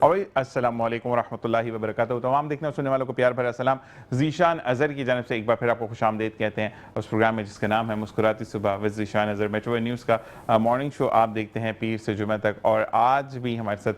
और अस्सलाम वालेकुम रहमतुल्लाहि व बरकातहू। तमाम देखने और सुनने वालों को प्यार भरा सलाम। ज़ीशान अज़हर की जानिब से एक बार फिर आपको खुशामदीद कहते हैं उस प्रोग्राम में जिसका नाम है मुस्कुराती सुबह with Zeeshan Azhar. Metro news का मॉर्निंग शो आप देखते हैं पीर से जुमे तक, और आज भी हमारे साथ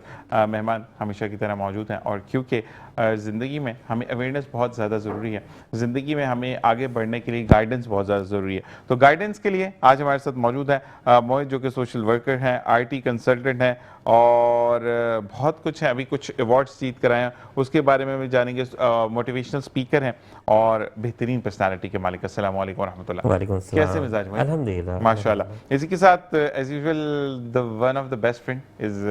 मेहमान हमेशा की तरह मौजूद हैं। और क्योंकि ज़िंदगी में हमें अवेयरनेस बहुत ज़्यादा ज़रूरी है, ज़िंदगी में हमें आगे बढ़ने के लिए गाइडेंस बहुत ज़्यादा ज़रूरी है। तो गाइडेंस के लिए आज हमारे साथ मौजूद है मोहित, जो कि सोशल वर्कर हैं, IT कंसल्टेंट हैं, और बहुत कुछ है, अभी कुछ अवार्ड्स जीत कर आए हैं, उसके बारे में भी जानेंगे। मोटिवेशनल स्पीकर हैं और बेहतरीन पर्सनालिटी के मालिक। अस्सलाम वालेकुम रहमतुल्लाह। वालेकुम अस्सलाम। कैसे मिजाज में? अल्हम्दुलिल्लाह माशाल्लाह। इसी के साथ as usual the one of the best friend is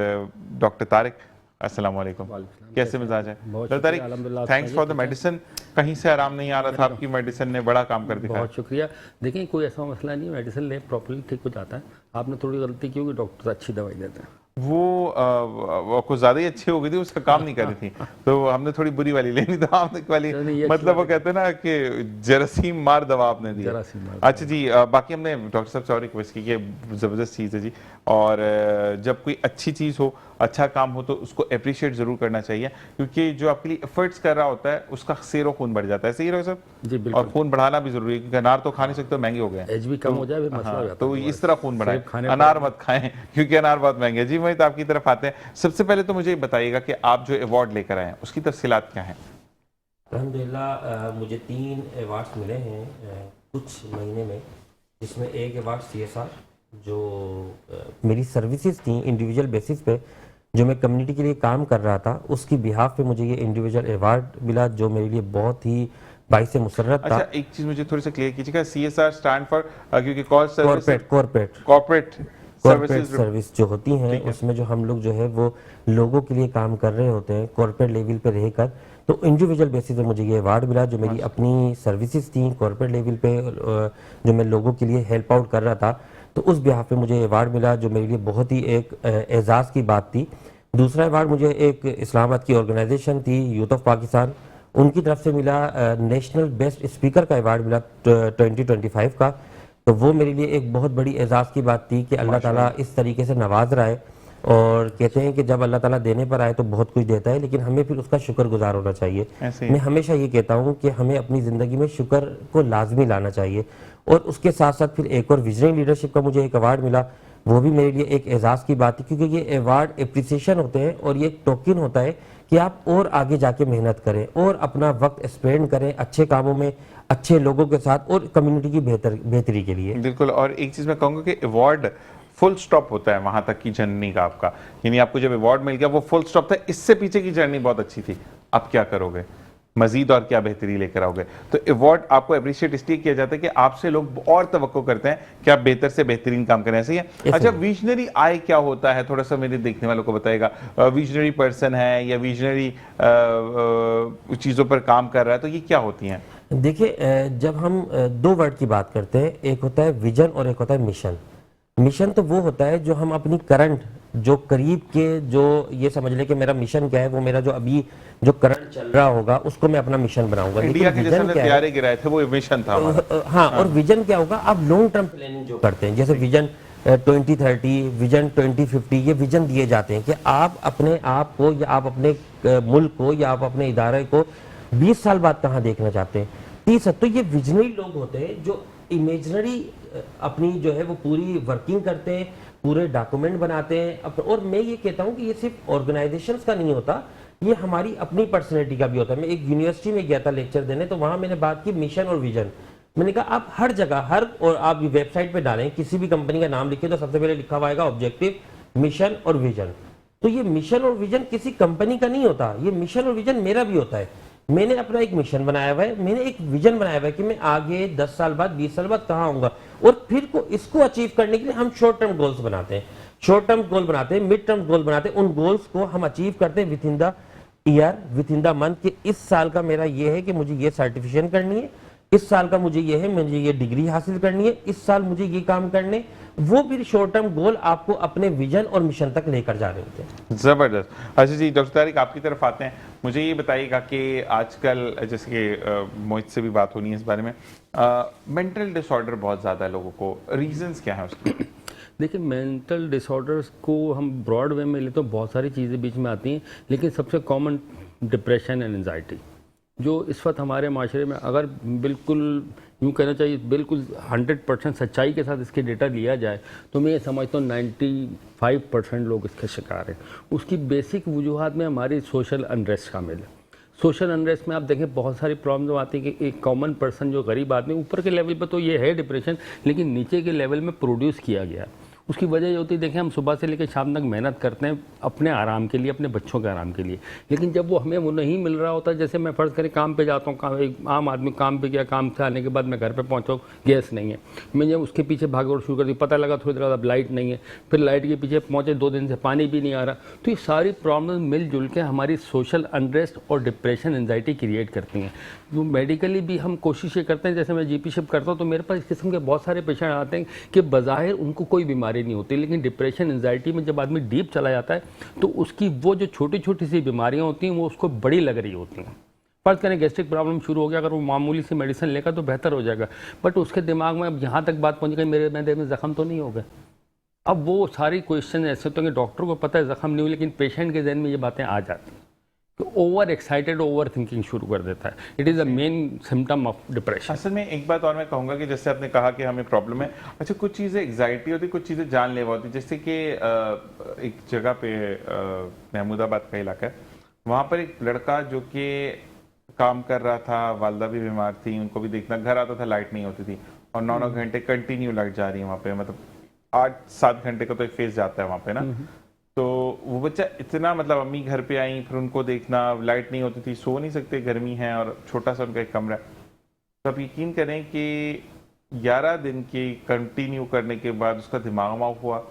doctor Tariq. अस्सलाम वालेकुम। कैसे मिजाज है doctor Tariq? Thanks for the medicine. कहीं से आराम नहीं आ रहा था, आपकी मेडिसिन ने बड़ा काम कर दिया। बहुत शुक्रिया। देखिए, कोई ऐसा मसला नहीं है, मेडिसिन ले प्रॉपर्ली ठीक हो जाता है। आपने थोड़ी गलती की होगी, डॉक्टर अच्छी दवाई देते हैं। वो कुछ ज्यादा ही अच्छी हो गई थी, उसका काम नहीं कर रही थी, तो हमने थोड़ी बुरी वाली लेनी, तो आपने वाली मतलब वो कहते हैं ना कि जरासीम मार दवा आपने दी। अच्छा जी, बाकी हमने डॉक्टर साहब से और रिक्वेस्ट की कि जबरदस्त चीज़ है जी, और जब कोई अच्छी चीज़ हो, अच्छा काम हो, तो उसको अप्रिशिएट जरूर करना चाहिए, क्योंकि जो आपके लिए एफर्ट्स कर रहा होता है उसका सेरो खून बढ़ जाता है। सही रहो सर जी, बिल्कुल। और खून बढ़ाना भी जरूरी है, क्योंकि अनार तो खा नहीं सकते, महंगे हो गए, एज भी कम हो जाए, मसला हो जाता है। तो इस तरह खून बढ़ाए, अनार मत खाएं क्योंकि अनार बहुत महंगे हैं। जी मोहित, आपकी तरफ आते हैं। सबसे पहले तो मुझे बताइएगा कि आप जो अवार्ड लेकर आए हैं उसकी तफसीलात क्या हैं? अल्हम्दुलिल्लाह मुझे 3 अवार्ड्स मिले हैं कुछ महीने में, जिसमें एक अवार्ड CSR जो मेरी सर्विसेज थी इंडिविजुअल बेसिस पे, जो मैं कम्युनिटी के लिए काम कर रहा था, उसकी बिहाफ पे मुझे ये इंडिविजुअल अवार्ड मिला, जो मेरे लिए बहुत ही बाइस मुसर्रत था। अच्छा, एक चीज मुझे थोड़ी सी क्लियर कीजिएगा, CSR स्टैंड फॉर, क्योंकि कॉर्पोरेट सर्विस जो होती हैं, उसमें जो हम लोग जो है वो लोगों के लिए काम कर रहे होते हैं कॉर्पोरेट लेवल पे रहकर। तो इंडिविजुअल बेसिस पे मुझे ये अवार्ड मिला, जो मेरी अपनी सर्विसेज थी कॉर्पोरेट लेवल पे, जो मैं लोगों के लिए हेल्प आउट कर रहा था, तो उस बिहाफ पे मुझे अवार्ड मिला, जो मेरे लिए बहुत ही एक एजाज़ की बात थी। दूसरा अवार्ड मुझे एक इस्लामाबाद की ऑर्गेनाइजेशन थी, यूथ ऑफ पाकिस्तान, उनकी तरफ से मिला। नेशनल बेस्ट स्पीकर का अवार्ड मिला 2025 का। तो वो मेरे लिए एक बहुत बड़ी एजाज़ की बात थी कि अल्लाह ताला इस तरीके से नवाज रहा है, और कहते हैं कि जब अल्लाह ताला देने पर आए तो बहुत कुछ देता है, लेकिन हमें फिर उसका शुक्रगुजार होना चाहिए। मैं हमेशा ये कहता हूँ कि हमें अपनी ज़िंदगी में शुक्र को लाजमी लाना चाहिए। और उसके साथ साथ फिर एक और विजनरी लीडरशिप का मुझे एक अवार्ड मिला, वो भी मेरे लिए एक एजाज़ की बात थी, क्योंकि ये अवार्ड एप्रिसिएशन होते हैं और ये एक टोकन होता है कि आप और आगे जाके मेहनत करें और अपना वक्त स्पेंड करें अच्छे कामों में, अच्छे लोगों के साथ, और कम्युनिटी की बेहतरी के लिए। बिल्कुल। और एक चीज मैं कहूँगा कि अवार्ड फुल स्टॉप होता है वहां तक की जर्नी का आपका, यानी आपको जब अवार्ड मिल गया वो फुल स्टॉप था, इससे पीछे की जर्नी बहुत अच्छी थी, अब क्या करोगे, मजीद और क्या बेहतरी लेकर आओगे। तो अवार्ड आपको अप्रिशिएट इसलिए किया जाता है कि आपसे लोग और तवक्को करते हैं कि आप बेहतर से बेहतरीन काम करें। ऐसे ही है? अच्छा, विजनरी आई क्या होता है, थोड़ा सा मेरे देखने वालों को बताएगा। विजनरी पर्सन है या विजनरी चीज़ों पर काम कर रहा है, तो ये क्या होती हैं? देखिए, जब हम 2 वर्ड की बात करते हैं, एक होता है विजन और एक होता है मिशन। मिशन तो वो होता है जो हम अपनी करंट, जो करीब के, जो ये समझ ले कि मेरा मिशन क्या है, वो मेरा जो अभी जो करंट चल रहा होगा उसको मैं अपना मिशन बनाऊंगा। इंडिया के जैसे प्यारे गिराए थे, वो मिशन था हमारा। हाँ, और विजन क्या होगा, आप लॉन्ग टर्म प्लानिंग जो करते हैं, जैसे विजन 2030, विजन 2050, ये विजन दिए जाते हैं कि आप अपने आप को या आप अपने मुल्क को या आप अपने इदारे को 20 साल बाद कहाँ देखना चाहते हैं, 30। तो ये विजनरी लोग होते हैं जो इमेजनरी अपनी जो है वो पूरी वर्किंग करते हैं, पूरे डॉक्यूमेंट बनाते हैं। और मैं ये कहता हूँ कि ये सिर्फ ऑर्गेनाइजेशंस का नहीं होता, ये हमारी अपनी पर्सनैलिटी का भी होता है। मैं एक यूनिवर्सिटी में गया था लेक्चर देने, तो वहाँ मैंने बात की मिशन और विजन। मैंने कहा आप हर जगह, और आप वेबसाइट पे डालें, किसी भी कंपनी का नाम लिखे तो सबसे पहले लिखा हुआ आएगा ऑब्जेक्टिव, मिशन और विजन। तो ये मिशन और विजन किसी कंपनी का नहीं होता, ये मिशन और विजन मेरा भी होता है। मैंने अपना एक मिशन बनाया हुआ है, मैंने एक विजन बनाया हुआ है कि मैं आगे 10 साल बाद, 20 साल बाद कहाँ आऊंगा, और फिर इसको अचीव करने के लिए हम शॉर्ट टर्म गोल्स बनाते हैं, शॉर्ट टर्म गोल बनाते हैं, मिड टर्म गोल बनाते हैं। उन गोल्स को हम अचीव करते हैं with in the year, with in the month, कि इस साल का मेरा ये है कि मुझे ये सर्टिफिकेशन करनी है, इस साल का मुझे ये है, मुझे ये डिग्री हासिल करनी है, इस साल मुझे ये काम करने। वो भी शॉर्ट टर्म गोल आपको अपने विजन और मिशन तक लेकर जा रहे होते हैं। जबरदस्त। अच्छा जी, डॉक्टर तारिक आपकी तरफ आते हैं। मुझे ये बताइएगा कि आजकल जैसे कि मोहित से भी बात होनी है इस बारे में, मेंटल डिसऑर्डर बहुत ज़्यादा है लोगों को, रीजंस क्या है उसके? देखिए मेंटल डिसऑर्डर्स को हम ब्रॉड वे में ले तो बहुत सारी चीज़ें बीच में आती हैं, लेकिन सबसे कॉमन डिप्रेशन एंड एंजाइटी जो इस वक्त हमारे माशरे में, अगर बिल्कुल यूँ कहना चाहिए बिल्कुल 100% सच्चाई के साथ इसके डेटा लिया जाए तो मैं ये समझता हूँ 95% लोग इसके शिकार हैं। उसकी बेसिक वजूहात में हमारी सोशल अनरेस्ट शामिल है। सोशल अनरेस्ट में आप देखें बहुत सारी प्रॉब्लम आती है कि एक कॉमन पर्सन जो गरीब आदमी, ऊपर के लेवल पर तो ये है डिप्रेशन, लेकिन नीचे के लेवल में प्रोड्यूस किया गया है। उसकी वजह ये होती है, देखें हम सुबह से लेकर शाम तक मेहनत करते हैं अपने आराम के लिए, अपने बच्चों के आराम के लिए, लेकिन जब वो हमें वो नहीं मिल रहा होता, जैसे मैं फ़र्ज़ करें काम पे जाता हूँ, एक आम आदमी काम पे गया, काम से आने के बाद मैं घर पे पहुँचा, गैस नहीं है, मैं जब उसके पीछे भागदौड़ शुरू कर दी, पता लगा थोड़ी देर बाद अब लाइट नहीं है, फिर लाइट के पीछे पहुँचे 2 दिन से पानी भी नहीं आ रहा। तो ये सारी प्रॉब्लम मिलजुल के हमारी सोशल अनरेस्ट और डिप्रेशन एंजाइटी क्रिएट करती हैं। जो मेडिकली भी हम कोशिश ये करते हैं, जैसे मैं जीपीशिप करता हूँ तो मेरे पास इस किस्म के बहुत सारे पेशेंट आते हैं कि बज़ाहिर उनको कोई बीमारी नहीं होती, लेकिन डिप्रेशन एंजाइटी में जब आदमी डीप चला जाता है तो उसकी वो जो छोटी छोटी सी बीमारियां होती हैं वो उसको बड़ी लग रही होती हैं। फर्ज करें गैस्ट्रिक प्रॉब्लम शुरू हो गया, अगर वो मामूली सी मेडिसिन लेगा तो बेहतर हो जाएगा, बट उसके दिमाग में अब यहाँ तक बात पहुँच गई मेरे मैदे में जख्म तो नहीं हो गए। अब वो सारी क्वेश्चन ऐसे होते हैं कि डॉक्टर को पता है जख्म नहीं हुई, लेकिन पेशेंट के जहन में ये बातें आ जाती हैं, तो ओवर एक्साइटेड ओवर थिंकिंग शुरू कर देता है। It is a main symptom of depression. असल में एक बात और मैं कहूँगा कि जैसे आपने कहा कि हमें प्रॉब्लम है, अच्छा कुछ चीज़ें एग्जाइटी होती, कुछ चीज़ें जानलेवा होती। जैसे कि एक जगह पे महमूदाबाद का इलाका है, वहाँ पर एक लड़का जो कि काम कर रहा था, वालदा भी बीमार थी, उनको भी देखना, घर आता था लाइट नहीं होती थी और 9-9 घंटे कंटिन्यू लाइट जा रही है वहाँ पे, मतलब 8-7 घंटे का तो एक फेज जाता है वहाँ पे ना। तो वो बच्चा इतना, मतलब अम्मी घर पे आई, फिर उनको देखना, लाइट नहीं होती थी, सो नहीं सकते, गर्मी है और छोटा सा उनका एक कमरा है। तो आप यकीन करें कि 11 दिन के कंटिन्यू करने के बाद उसका दिमाग ऑफ हुआ,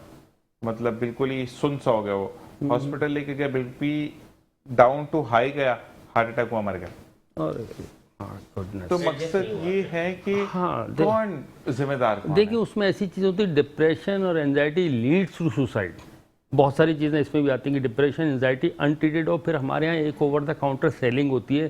मतलब बिल्कुल ही सुन सा हो गया। वो हॉस्पिटल लेके गया, बिल्कुल डाउन टू हाई गया, हार्ट अटैक हुआ, मर गया। तो मकसद ये है कि कौन जिम्मेदार? देखिए उसमें ऐसी चीज़ होती है, डिप्रेशन और एंजाइटी लीड्स टू सुसाइड। बहुत सारी चीज़ें इसमें भी आती हैं कि डिप्रेशन एंजाइटी अनट्रीटेड हो, फिर हमारे यहाँ एक ओवर द काउंटर सेलिंग होती है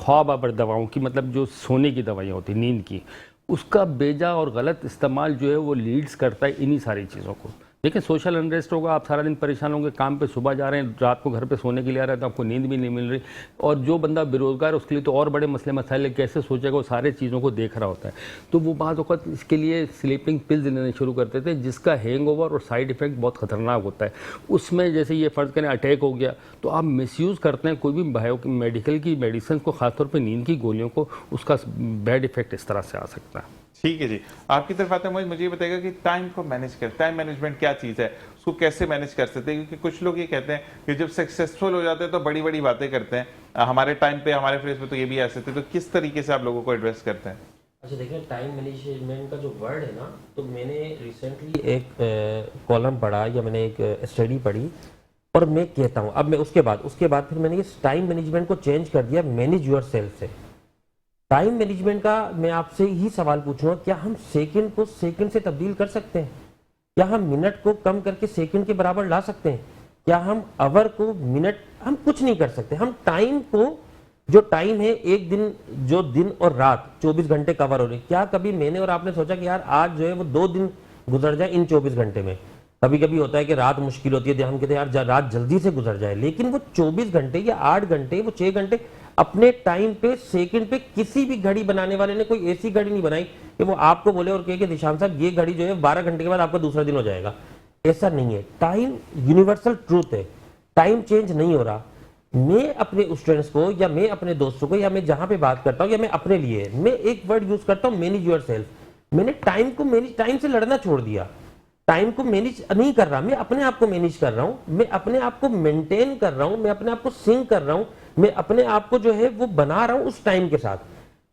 ख्वाब आबर दवाओं की, मतलब जो सोने की दवाइयाँ होती हैं, नींद की, उसका बेजा और गलत इस्तेमाल जो है वो लीड्स करता है इन्हीं सारी चीज़ों को। देखिए सोशल अनरेस्ट होगा, आप सारा दिन परेशान होंगे, काम पे सुबह जा रहे हैं, रात को घर पे सोने के लिए आ रहे हैं तो आपको नींद भी नहीं मिल रही, और जो बंदा बेरोजगार है उसके लिए तो और बड़े मसले मसाइल कैसे सोचेगा, वो सारे चीज़ों को देख रहा होता है। तो वो बात वक्त इसके लिए स्लीपिंग पिल्स लेने शुरू करते थे, जिसका हैंगओवर और साइड इफेक्ट बहुत खतरनाक होता है। उसमें जैसे ये फ़र्ज़ करें अटैक हो गया तो आप मिसयूज़ करते हैं कोई भी बायो मेडिकल की मेडिसिन को, खासतौर पर नींद की गोलियों को, उसका बैड इफेक्ट इस तरह से आ सकता है। ठीक है जी, आपकी तरफ आते हैं, मुझे ये बताएगा कि टाइम को मैनेज कर, टाइम मैनेजमेंट क्या चीज़ है, उसको कैसे मैनेज कर सकते हैं? क्योंकि कुछ लोग ये कहते हैं कि जब सक्सेसफुल हो जाते हैं तो बड़ी बड़ी बातें करते हैं, हमारे टाइम पे हमारे फेस पे तो ये भी आ सकते, तो किस तरीके से आप लोगों को एड्रेस करते हैं? अच्छा देखिए, टाइम मैनेजमेंट का जो वर्ड है ना, तो मैंने रिसेंटली एक कॉलम पढ़ा या मैंने एक स्टडी पढ़ी और मैं कहता हूँ, अब मैं उसके बाद फिर मैंने इस टाइम मैनेजमेंट को चेंज कर दिया मैनेज योर सेल्फ से। टाइम मैनेजमेंट का मैं आपसे ही सवाल पूछूंगा, क्या हम सेकंड को सेकंड से तब्दील कर सकते हैं? क्या हम मिनट को कम करके सेकंड के बराबर ला सकते हैं? क्या हम आवर को मिनट, हम कुछ नहीं कर सकते। हम टाइम को, जो टाइम है एक दिन, जो दिन और रात 24 घंटे कवर हो रहे, क्या कभी मैंने और आपने सोचा कि यार आज जो है वो 2 दिन गुजर जाए इन 24 घंटे में? कभी कभी होता है कि रात मुश्किल होती है, हम कहते हैं यार रात जल्दी से गुजर जाए, लेकिन वो 24 घंटे या 8 घंटे, वो 6 घंटे अपने टाइम पे, सेकंड पे, किसी भी घड़ी बनाने वाले ने कोई ऐसी घड़ी नहीं बनाई कि वो आपको बोले और कहे कि निशान साहब ये घड़ी जो है 12 घंटे के बाद आपका दूसरा दिन हो जाएगा। ऐसा नहीं है। टाइम यूनिवर्सल ट्रूथ है, टाइम चेंज नहीं हो रहा। मैं अपने स्टूडेंट्स को या मैं अपने दोस्तों को या मैं जहां पे बात करता हूं या मैं अपने लिए, मैं एक वर्ड यूज करता हूं, मैनेज योर सेल्फ। मैंने टाइम से लड़ना छोड़ दिया, टाइम को मैनेज नहीं कर रहा, मैं अपने आप को मैनेज कर रहा हूं, मैं अपने आप को मेंटेन कर रहा हूं, मैं अपने आप को सिंक कर रहा हूं, मैं अपने आप को जो है वो बना रहा हूं उस टाइम के साथ,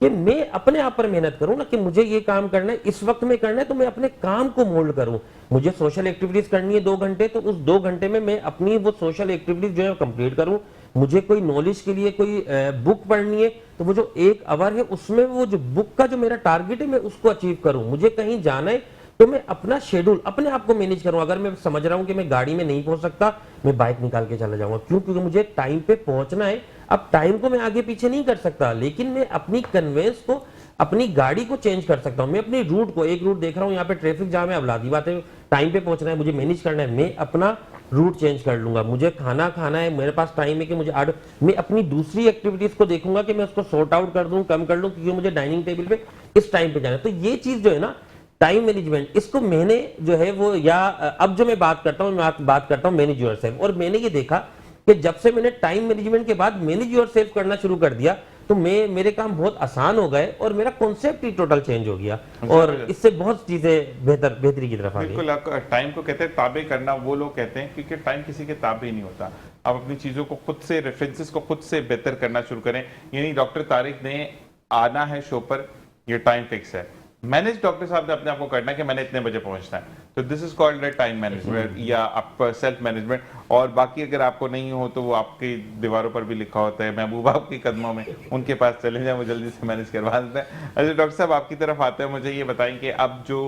कि मैं अपने आप पर मेहनत करूं ना, कि मुझे ये काम करना है, इस वक्त में करना है, तो मैं अपने काम को मोल्ड करूं। मुझे सोशल एक्टिविटीज करनी है 2 घंटे, तो उस 2 घंटे में मैं अपनी वो सोशल एक्टिविटीज जो है कंप्लीट करूं। मुझे कोई नॉलेज के लिए कोई बुक पढ़नी है, तो वो जो 1 आवर है उसमें वो जो बुक का जो मेरा टारगेट है मैं उसको अचीव करूं। मुझे कहीं जाना है तो मैं अपना शेड्यूल अपने आप को मैनेज करूं। अगर मैं समझ रहा हूं कि मैं गाड़ी में नहीं पहुंच सकता, मैं बाइक निकाल के चला जाऊंगा। क्यों? क्योंकि मुझे टाइम पे पहुंचना है। अब टाइम को मैं आगे पीछे नहीं कर सकता, लेकिन मैं अपनी कन्वेंस को, अपनी गाड़ी को चेंज कर सकता हूं। मैं अपनी रूट को, एक रूट देख रहा हूं यहाँ पे ट्रैफिक जाम है, अब लादी बात है टाइम पे पहुंचना है, मुझे मैनेज करना है, मैं अपना रूट चेंज कर लूंगा। मुझे खाना खाना है, मेरे पास टाइम है कि मुझे आर्डर, मैं अपनी दूसरी एक्टिविटीज को देखूंगा कि मैं उसको सॉर्ट आउट कर दूं, कम कर लूं, क्योंकि मुझे डाइनिंग टेबल पे इस टाइम पे जाना है। तो ये चीज जो है ना टाइम मैनेजमेंट, इसको मैंने जो है वो, या अब जो मैं बात करता हूँ, मैं बात करता हूँ मैनेज योरसेल्फ। और मैंने ये देखा कि जब से मैंने टाइम मैनेजमेंट के बाद मैनेज योरसेल्फ करना शुरू कर दिया, तो मेरे काम बहुत आसान हो गए और मेरा कॉन्सेप्ट ही टोटल चेंज हो गया, और इससे बहुत चीजें बेहतरी की तरफ आ गई। बिल्कुल, आप टाइम को कहते हैं ताबे करना, वो लोग कहते हैं क्योंकि टाइम किसी के ताबे ही नहीं होता। आप अपनी चीजों को खुद से, रेफरेंसेस को खुद से बेहतर करना शुरू करें। यानी डॉक्टर तारिक ने आना है शो पर, ये टाइम फिक्स है। मैनेज डॉक्टर साहब ने अपने आप को करना है कि मैंने इतने बजे पहुंचना है, तो this is called time management या आप सेल्फ मैनेजमेंट। और बाकी अगर आपको नहीं हो तो वो आपकी दीवारों पर भी लिखा होता है, महबूबा आपके कदमों में, उनके पास चले जाए, वो जल्दी से मैनेज करवा देते हैं। अच्छा डॉक्टर साहब, आपकी तरफ आते हैं, मुझे ये बताएं कि अब जो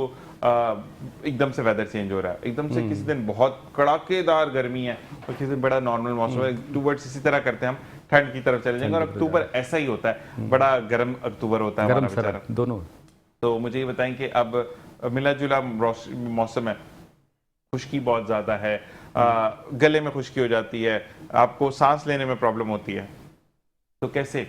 एकदम से वेदर चेंज हो रहा है, एकदम से किसी दिन बहुत कड़ाकेदार गर्मी है और किसी दिन बड़ा नॉर्मल मौसम है, टूवर्ड्स इसी तरह करते हैं हम, ठंड की तरफ चले जाएंगे, और अक्टूबर ऐसा ही होता है, बड़ा गर्म अक्टूबर होता है हमारा बेचारा, दोनों। तो मुझे ये बताएं कि अब मिला जुला मौसम है, खुश्की बहुत ज्यादा है, गले में खुश्की हो जाती है, आपको सांस लेने में प्रॉब्लम होती है, तो कैसे?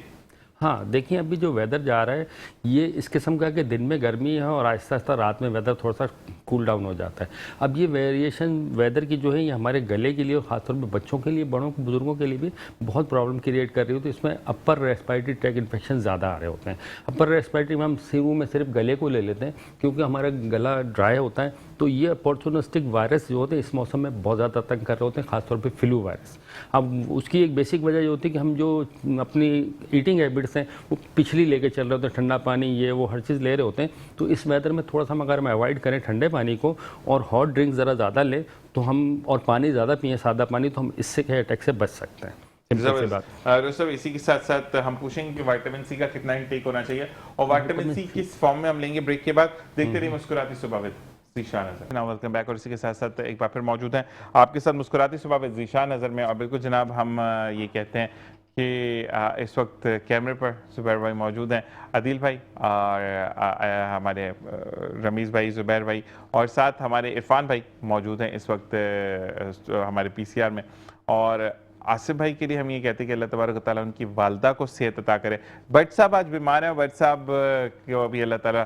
हाँ, देखिए अभी जो वेदर जा रहा है ये इस किस्म का कि दिन में गर्मी है और आहिस्ता आहिस्ता रात में वेदर थोड़ा सा कूल डाउन हो जाता है। अब ये वेरिएशन वेदर की जो है ये हमारे गले के लिए और ख़ासतौर पर बच्चों के लिए, बड़ों बुजुर्गों के लिए भी बहुत प्रॉब्लम क्रिएट कर रही होती है। इसमें अपर रेस्पिरेटरी ट्रैक इन्फेक्शन ज़्यादा आ रहे होते हैं। अपर रेस्पिरेटरी में हम शुरू में सिर्फ गले को ले लेते हैं क्योंकि हमारा गला ड्राई होता है, तो ये अपॉर्चुनिस्टिक वायरस जो होते हैं इस मौसम में बहुत ज़्यादा तंग कर रहे होते हैं, खासतौर पे फ्लू वायरस। अब उसकी एक बेसिक वजह ये होती है कि हम जो अपनी ईटिंग हैबिट्स हैं वो पिछली लेके चल रहे होते हैं, ठंडा पानी ये वो हर चीज़ ले रहे होते हैं। तो इस वेदर में थोड़ा सा अगर हम अवॉइड करें ठंडे पानी को और हॉट ड्रिंक ज़रा ज़्यादा लें तो हम, और पानी ज़्यादा पिए, सादा पानी, तो हम इससे अटैक से बच सकते हैं। सब इसी के साथ साथ हम पूछेंगे कि विटामिन सी का कितना इंटेक होना चाहिए और विटामिन सी किस फॉर्म में हम लेंगे। ब्रेक के बाद देखते रहिए मुस्कुराती सुबह with Zeeshan Azhar. Welcome back, और इसी के साथ साथ एक बार फिर मौजूद हैं आपके साथ मुस्कुराती सुबह विद ज़ीशान अज़हर में। और बिल्कुल जनाब, हम ये कहते हैं कि इस वक्त कैमरे पर ज़ुबैर भाई मौजूद हैं, अदील भाई और हमारे रमीज़ भाई, ज़ुबैर भाई, और साथ हमारे इरफान भाई मौजूद हैं इस वक्त हमारे पीसीआर में। और आसिफ भाई के लिए हम ये कहते हैं कि अल्लाह तबारक व तआला उनकी वालदा को सेहत अता करे। भट्ट साहब आज बीमार हैं, भट्ट साहब को अभी अल्लाह ताला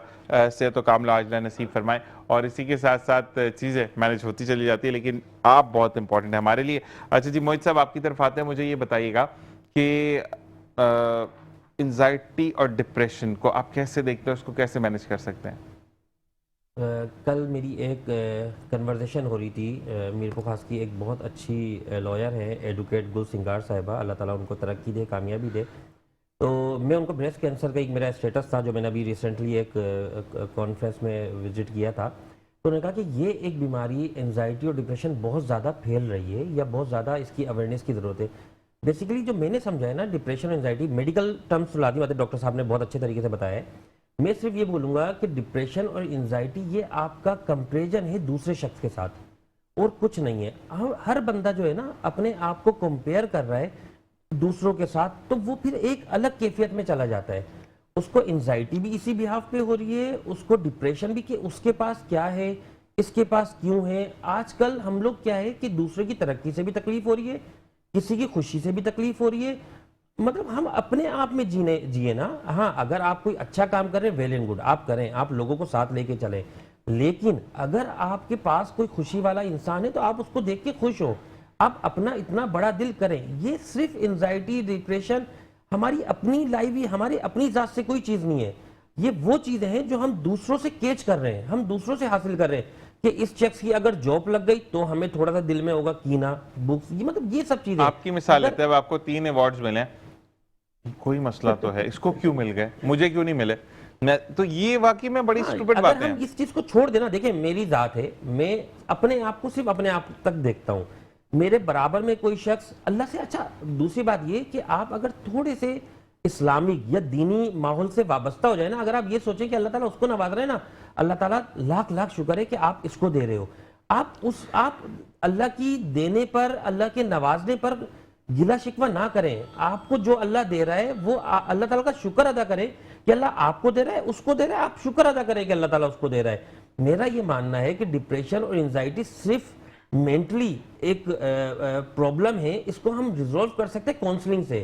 सेहत व कामला आजिला नसीब फरमाए। और इसी के साथ साथ चीज़ें मैनेज होती चली जाती है, लेकिन आप बहुत इंपॉर्टेंट है हमारे लिए। अच्छा जी, मोहित साहब आपकी तरफ आते हैं, मुझे ये बताइएगा कि एंजाइटी और डिप्रेशन को आप कैसे देखते हैं, उसको कैसे मैनेज कर सकते हैं? कल मेरी एक कन्वर्सेशन हो रही थी, मीर पुखास की एक बहुत अच्छी लॉयर है, एडवोकेट गुल सिंगार साहिबा, अल्लाह ताला उनको तरक्की दे, कामयाबी दे। तो मैं उनको ब्रेस्ट कैंसर का एक मेरा स्टेटस था जो मैंने अभी रिसेंटली एक कॉन्फ्रेंस में विजिट किया था, तो उन्होंने कहा कि ये एक बीमारी एंजाइटी और डिप्रेशन बहुत ज़्यादा फैल रही है या बहुत ज़्यादा इसकी अवेयरनेस की ज़रूरत है। बेसिकली जो मैंने समझा है ना, डिप्रेशन एंजाइटी मेडिकल टर्म्स लाती बातें डॉक्टर साहब ने बहुत अच्छे तरीके से बताया है। मैं सिर्फ ये बोलूँगा कि डिप्रेशन और एंजाइटी ये आपका कंपेरिजन है दूसरे शख्स के साथ, और कुछ नहीं है। हर बंदा जो है ना अपने आप को कंपेयर कर रहा है दूसरों के साथ, तो वो फिर एक अलग कैफियत में चला जाता है। उसको एंजाइटी भी इसी बिहाफ पे हो रही है, उसको डिप्रेशन भी कि उसके पास क्या है, इसके पास क्यों है। आजकल हम लोग क्या है कि दूसरे की तरक्की से भी तकलीफ हो रही है, किसी की खुशी से भी तकलीफ हो रही है। मतलब हम अपने आप में जिए ना। हाँ, अगर आप कोई अच्छा काम कर रहे हैं, वेल एंड गुड, आप करें, आप लोगों को साथ लेके चलें, लेकिन अगर आपके पास कोई खुशी वाला इंसान है तो आप उसको देख के खुश हो, आप अपना इतना बड़ा दिल करें। ये सिर्फ एंजाइटी डिप्रेशन हमारी अपनी लाइफ, हमारी अपनी जात से कोई चीज नहीं है। ये वो चीजें हैं जो हम दूसरों से कैच कर रहे हैं, हम दूसरों से हासिल कर रहे हैं कि इस शख्स की अगर जॉब लग गई तो हमें थोड़ा सा दिल में होगा कीना, बुक्स, ये मतलब ये सब चीजें। आपकी मिसाल लेते हैं, आपको 3 अवार्ड्स मिले, कोई मसला तो है, इसको क्यों मिल गए, मुझे क्यों नहीं मिले? मैं तो ये वाकई में बड़ी स्टूपिड बात है। हम इस चीज को छोड़ देना, देखिए मेरी जात है, मैं अपने आप को सिर्फ अपने आप तक देखता हूं, मेरे बराबर में कोई शख्स अल्लाह से अच्छा। दूसरी बात ये कि आप अगर थोड़े से इस्लामिक या दीनी माहौल से वाबस्ता हो जाए ना, अगर आप ये सोचें कि अल्लाह ताला उसको नवाज रहे हैं ना, अल्लाह ताला लाख लाख शुक्र है कि आप इसको दे रहे हो। आप अल्लाह की देने पर, अल्लाह के नवाजने पर गिला शिकवा ना करें। आपको जो अल्लाह दे रहा है वो अल्लाह ताला का शुक्र अदा करें कि अल्लाह आपको दे रहा है, उसको दे रहा है, आप शुक्र अदा करें कि अल्लाह ताला उसको दे रहा है। मेरा ये मानना है कि डिप्रेशन और एंजाइटी सिर्फ मेंटली एक प्रॉब्लम है, इसको हम रिजॉल्व कर सकते हैं काउंसलिंग से,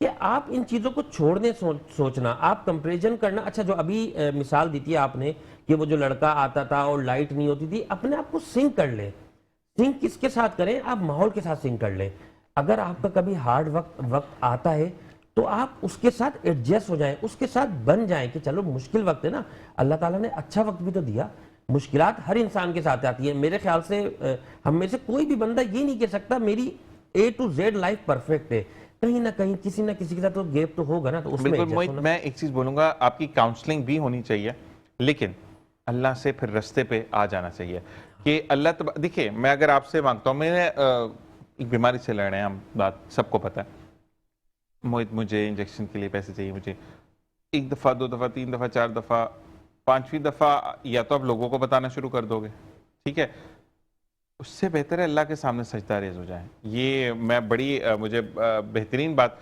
कि आप इन चीज़ों को छोड़ने सोचना, आप कंपैरिजन करना। अच्छा, जो अभी मिसाल दी थी आपने कि वो जो लड़का आता था और लाइट नहीं होती थी, अपने आप को सिंक कर ले। सिंक किसके साथ करें? आप माहौल के साथ सिंक कर लें। अगर आपका कभी हार्ड वक्त आता है तो आप उसके साथ एडजस्ट हो जाएं, उसके साथ बन जाएं कि चलो मुश्किल वक्त है ना, अल्लाह ताला ने अच्छा वक्त भी तो दिया। मुश्किलात हर इंसान के साथ आती है। मेरे ख्याल से हम में से कोई भी बंदा ये नहीं कह सकता मेरी A to Z life perfect है। कहीं ना कहीं किसी ना किसी के साथ तो गैप तो होगा ना, तो उसमें बिल्कुल adjust मोहित, होना। मैं एक चीज बोलूंगा, आपकी काउंसलिंग भी होनी चाहिए, लेकिन अल्लाह से फिर रास्ते पे आ जाना चाहिए कि अल्लाह देखिए, मैं अगर आपसे मांगता हूँ, मैंने एक बीमारी से लड़ रहे हैं हम, बात सबको पता है, मोहित मुझे इंजेक्शन के लिए पैसे चाहिए, मुझे एक दफा, दो दफा, तीन दफा, चार दफा, पांचवी दफा या तो आप लोगों को बताना शुरू कर दोगे, ठीक है, उससे बेहतर है अल्लाह के सामने सजदा रेज हो जाए। ये मैं बड़ी मुझे बेहतरीन बात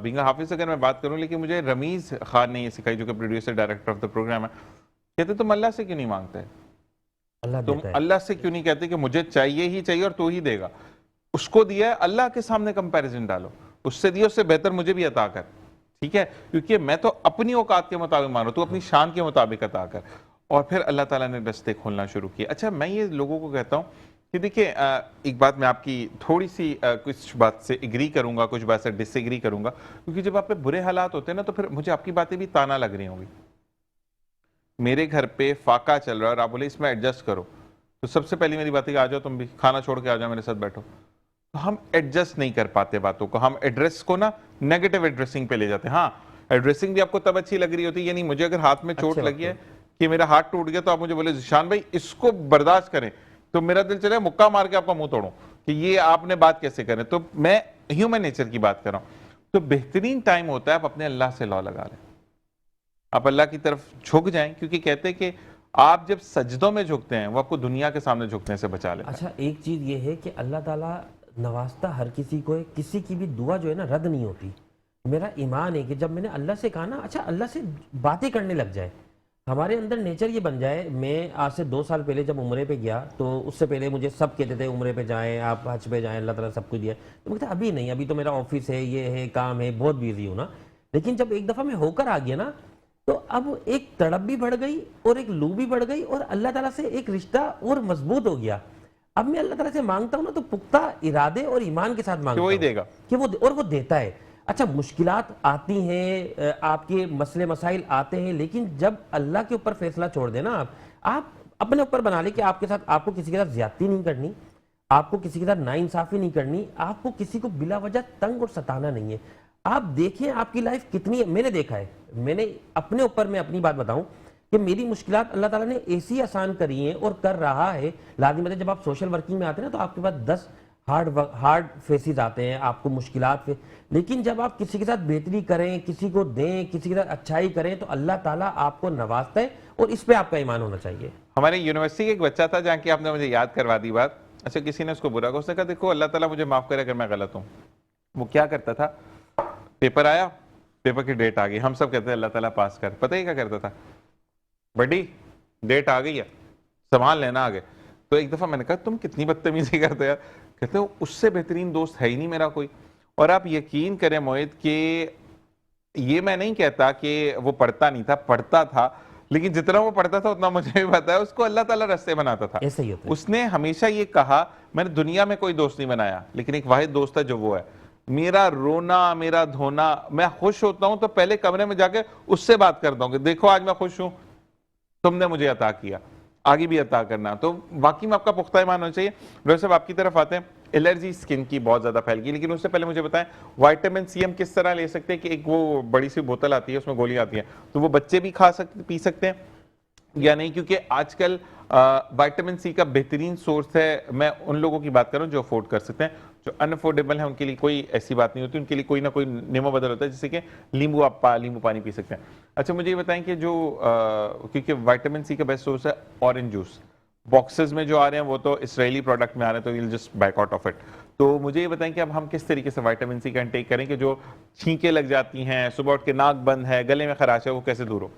बिंगा हाफिज अगर मैं बात करूं, लेकिन मुझे रमीज खान ने ये सिखाई, जो कि producer director of the programme है। कहते तुम अल्लाह से क्यों नहीं मांगते, अल्लाह तुम देता है। अल्लाह से क्यों नहीं कहते कि मुझे चाहिए ही चाहिए और तू ही देगा। उसको दिया है, अल्लाह के सामने कंपैरिजन डालो, उससे दिया उससे बेहतर मुझे भी अता कर, ठीक है, क्योंकि मैं तो अपनी औकात के मुताबिक मानो, तू अपनी शान के मुताबिक अता कर। और फिर अल्लाह ताला ने रास्ते खोलना शुरू किए। अच्छा, मैं ये लोगों को कहता हूँ कि देखिए, एक बात मैं आपकी थोड़ी सी कुछ बात से एग्री करूंगा, कुछ बात से डिसएग्री करूंगा, क्योंकि जब आप पे बुरे हालात होते हैं ना, तो फिर मुझे आपकी बातें भी ताना लग रही होंगी। मेरे घर पे फाका चल रहा है और आप बोले इसमें एडजस्ट करो, तो सबसे पहली मेरी बात है कि आ जाओ, तुम भी खाना छोड़ के आ जाओ, मेरे साथ बैठो। तो हम एडजस्ट नहीं कर पाते बातों को, हम एड्रेस को ना नेगेटिव एड्रेसिंग पे ले जाते हैं। हाँ, एड्रेसिंग भी आपको तब अच्छी लग रही होती है, यानी मुझे अगर हाथ में चोट लगी है कि मेरा हाथ टूट गया, तो आप मुझे बोले ज़ीशान भाई इसको बर्दाश्त करें, तो मेरा दिल चले मुक्का मार के आपका मुंह तोड़ूं कि ये आपने बात कैसे करें। तो मैं ह्यूमन नेचर की बात कर रहा हूं। तो बेहतरीन टाइम होता है आप अपने अल्लाह से लौ लगा लें, आप अल्लाह की तरफ झुक जाएं, क्योंकि कहते हैं कि आप जब सजदों में झुकते हैं वो आपको दुनिया के सामने झुकने से बचा लेता है। अच्छा, एक चीज ये है कि अल्लाह ताला नवाजता हर किसी को है, किसी की भी दुआ जो है ना रद्द नहीं होती। मेरा ईमान है कि जब मैंने अल्लाह से कहा ना, अच्छा अल्लाह से बातें करने लग जाए, हमारे अंदर नेचर ये बन जाए। मैं आज से 2 साल पहले जब उम्रे पे गया, तो उससे पहले मुझे सब कहते थे उम्रे पे जाएं, आप हज पे जाएं, अल्लाह ताला सब कुछ दिया। तो मैं कहता अभी नहीं, अभी तो मेरा ऑफिस है, ये है, काम है, बहुत बिजी हूँ ना। लेकिन जब एक दफ़ा मैं होकर आ गया ना, तो अब एक तड़प भी बढ़ गई और एक लू भी बढ़ गई और अल्लाह ताला से एक रिश्ता और मजबूत हो गया। अब मैं अल्लाह ताला से मांगता हूँ ना, तो पुख्ता इरादे और ईमान के साथ मांगता हूँ वही देगा कि वो देता है। अच्छा, मुश्किलात आती हैं, आपके मसले मसाइल आते हैं, लेकिन जब अल्लाह के ऊपर फैसला छोड़ देना, आप अपने ऊपर बना ले कि आपके साथ, आपको किसी के साथ ज्यादती नहीं करनी, आपको किसी के साथ नाइंसाफी नहीं करनी, आपको किसी को बिला वजह तंग और सताना नहीं है। आप देखें आपकी लाइफ कितनी है। मैंने देखा है, मैंने अपने ऊपर, मैं अपनी बात बताऊं कि मेरी मुश्किलात अल्लाह ताला ने ऐसी आसान करी हैं और कर रहा है। लाजिम है, जब आप सोशल वर्किंग में आते हैं ना, तो आपके पास 10 हार्ड फेसेस आते हैं, आपको मुश्किलात पे, लेकिन जब आप किसी के साथ बेहतरी करें, किसी को दें, किसी के साथ अच्छाई करें, तो अल्लाह ताला आपको नवाजता है और इस पे आपका ईमान होना चाहिए। हमारे यूनिवर्सिटी का एक बच्चा था, जहाँ की आपने मुझे याद करवा दी बात। अच्छा, किसी ने उसको बुरा कहा, उसने कहा देखो अल्लाह ताला मुझे माफ करे अगर मैं गलत हूँ। वो क्या करता था, पेपर आया, पेपर की डेट आ गई, हम सब कहते हैं अल्लाह ताला पास कर, पता ही क्या करता था, बड़ी डेट आ गई है, संभाल लेना आगे। तो एक दफा मैंने कहा तुम कितनी बदतमीजी करते हो यार। कहते हो उससे बेहतरीन दोस्त है ही नहीं मेरा कोई। और आप यकीन करें मोहित कि ये मैं नहीं कहता कि वो पढ़ता नहीं था, पढ़ता था, लेकिन जितना वो पढ़ता था उतना मुझे भी पता है उसको अल्लाह ताला रास्ते बनाता था। ऐसा ही होता है। उसने हमेशा ये कहा मैंने दुनिया में कोई दोस्त नहीं बनाया, लेकिन एक वाहिद दोस्त है जो वो है। मेरा रोना, मेरा धोना, मैं खुश होता हूं तो पहले कमरे में जाके उससे बात करता हूं कि देखो आज मैं खुश हूं, तुमने मुझे अता किया, आगे भी अता करना। तो वाकई में आपका पुख्ता ईमान होना चाहिए। डॉक्टर साहब आपकी तरफ आते हैं, एलर्जी स्किन की बहुत ज्यादा फैल गई, लेकिन उससे पहले मुझे बताएं विटामिन सी हम किस तरह ले सकते हैं? कि एक वो बड़ी सी बोतल आती है, उसमें गोली आती है, तो वो बच्चे भी खा सकते, पी सकते हैं या नहीं? क्योंकि आजकल विटामिन सी का बेहतरीन सोर्स है। मैं उन लोगों की बात कर रहा हूँ जो अफोर्ड कर सकते हैं, जो अनअफोर्डेबल है उनके लिए कोई ऐसी बात नहीं होती, उनके लिए कोई ना कोई नियमो बदल होता है, जैसे कि नींबू, आप नींबू पानी पी सकते हैं। अच्छा, मुझे ये बताएं कि जो क्योंकि विटामिन सी का बेस्ट सोर्स है ऑरेंज जूस, बॉक्सेस में जो आ रहे हैं वो तो इसराइली प्रोडक्ट में आ रहे हैं, तो will just boycott of it. तो मुझे ये बताएं कि अब हम किस तरीके से विटामिन सी का इंटेक करें कि जो छींकें लग जाती हैं, सुबह उठ के नाक बंद है, गले में खराश है, वो कैसे दूर हो?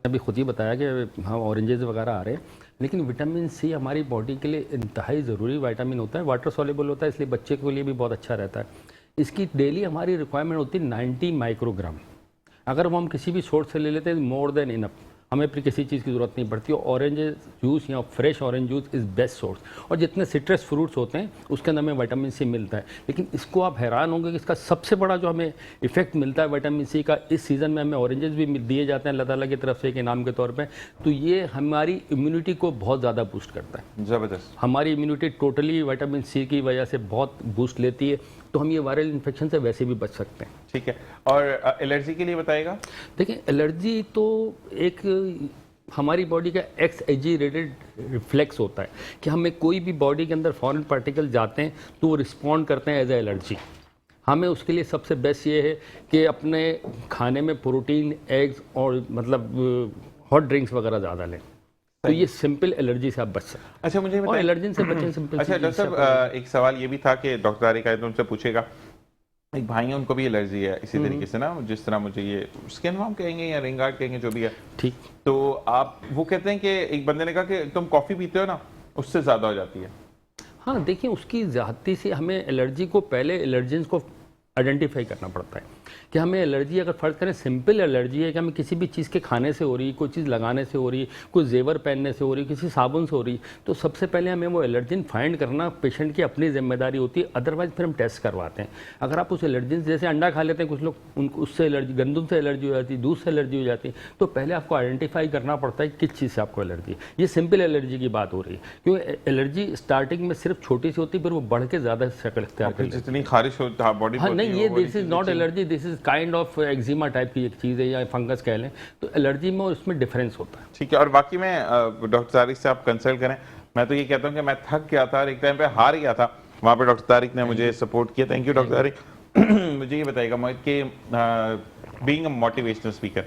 अभी खुद ही बताया कि हाँ ऑरेंजेस वगैरह आ रहे हैं, लेकिन विटामिन सी हमारी बॉडी के लिए इंतहाई ज़रूरी विटामिन होता है, वाटर सॉल्युबल होता है, इसलिए बच्चे के लिए भी बहुत अच्छा रहता है। इसकी डेली हमारी रिक्वायरमेंट होती है 90 माइक्रोग्राम। अगर वो हम किसी भी सोर्स से ले लेते हैं मोर देन इनफ, हमें फिर किसी चीज़ की ज़रूरत नहीं पड़ती। ऑरेंज जूस या fresh orange juice is best source, और जितने सिट्रस फ्रूट्स होते हैं उसके अंदर हमें विटामिन सी मिलता है। लेकिन इसको आप हैरान होंगे कि इसका सबसे बड़ा जो हमें इफेक्ट मिलता है विटामिन सी का, इस सीज़न में हमें ऑरेंजेस भी दिए जाते हैं अल्लाह ताला की तरफ से एक इनाम के तौर पर, तो ये हमारी इम्यूनिटी को बहुत ज़्यादा बूस्ट करता है। जबरदस्त। हमारी इम्यूनिटी टोटली विटामिन सी की वजह से बहुत बूस्ट लेती है, तो हम ये वायरल इन्फेक्शन से वैसे भी बच सकते हैं। ठीक है, और एलर्जी के लिए बताइएगा। देखिए एलर्जी तो एक हमारी बॉडी का एक्सएजिरेटेड रिफ्लेक्स होता है कि हमें कोई भी बॉडी के अंदर फॉरेन पार्टिकल जाते हैं तो वो रिस्पॉन्ड करते हैं एज ए एलर्जी। हमें उसके लिए सबसे बेस्ट ये है कि अपने खाने में प्रोटीन, एग्स और मतलब हॉट ड्रिंक्स वगैरह ज़्यादा लें, तो ये सिंपल एलर्जी से आप बच सकते हैं। अच्छा, मुझे और बताइए। एलर्जी से बचें सिंपल। अच्छा डॉक्टर साहब, एक सवाल ये भी था कि डॉक्टर तारिक आए तो उनसे पूछेगा, एक भाई है उनको भी एलर्जी है इसी तरीके से ना, जिस तरह मुझे ये स्किन वर्म कहेंगे या रिंग आर्ट कहेंगे जो भी है, ठीक। तो आप वो कहते हैं कि एक बंदे ने कहा कि तुम कॉफी पीते हो ना उससे ज्यादा हो जाती है। हाँ देखिए, उसकी ज़्यादती से हमें एलर्जी को पहले एलर्जेंस को आइडेंटिफाई करना पड़ता है कि हमें एलर्जी, अगर फ़र्ज़ करें सिंपल एलर्जी है कि हमें किसी भी चीज़ के खाने से हो रही, कोई चीज़ लगाने से हो रही, कोई जेवर पहनने से हो रही, किसी साबुन से हो रही, तो सबसे पहले हमें वो एलर्जिन फाइंड करना पेशेंट की अपनी जिम्मेदारी होती है। अदरवाइज फिर हम टेस्ट करवाते हैं। अगर आप उस एलर्जिन, जैसे अंडा खा लेते हैं कुछ लोग, उनको उससे एलर्जी, गंदम से एलर्जी हो जाती है, दूध से एलर्जी हो जाती है, तो पहले आपको आइडेंटिफाई करना पड़ता है किस चीज़ से आपको एलर्जी है। ये सिंपल एलर्जी की बात हो रही है, क्योंकि एलर्जी स्टार्टिंग में सिर्फ छोटी सी होती है, फिर वो बढ़ के ज़्यादा शक्ल इख्तियार कर लेती है। जितनी खारिश हो बॉडी, हाँ नहीं, ये this is not allergy, this is kind of eczema type की एक चीज़ है, या फंगस कह लें, तो एलर्जी में और इसमें डिफरेंस होता है। ठीक है। और बाकी में डॉक्टर तारिक से आप कंसल्ट करें। मैं तो ये कहता हूँ कि मैं थक गया था और एक टाइम पे हार गया था, वहाँ पे डॉक्टर तारिक ने मुझे सपोर्ट किया। Thank you doctor Tariq. मुझे ये बताइएगा मोहित कि बीइंग अ मोटिवेशनल स्पीकर,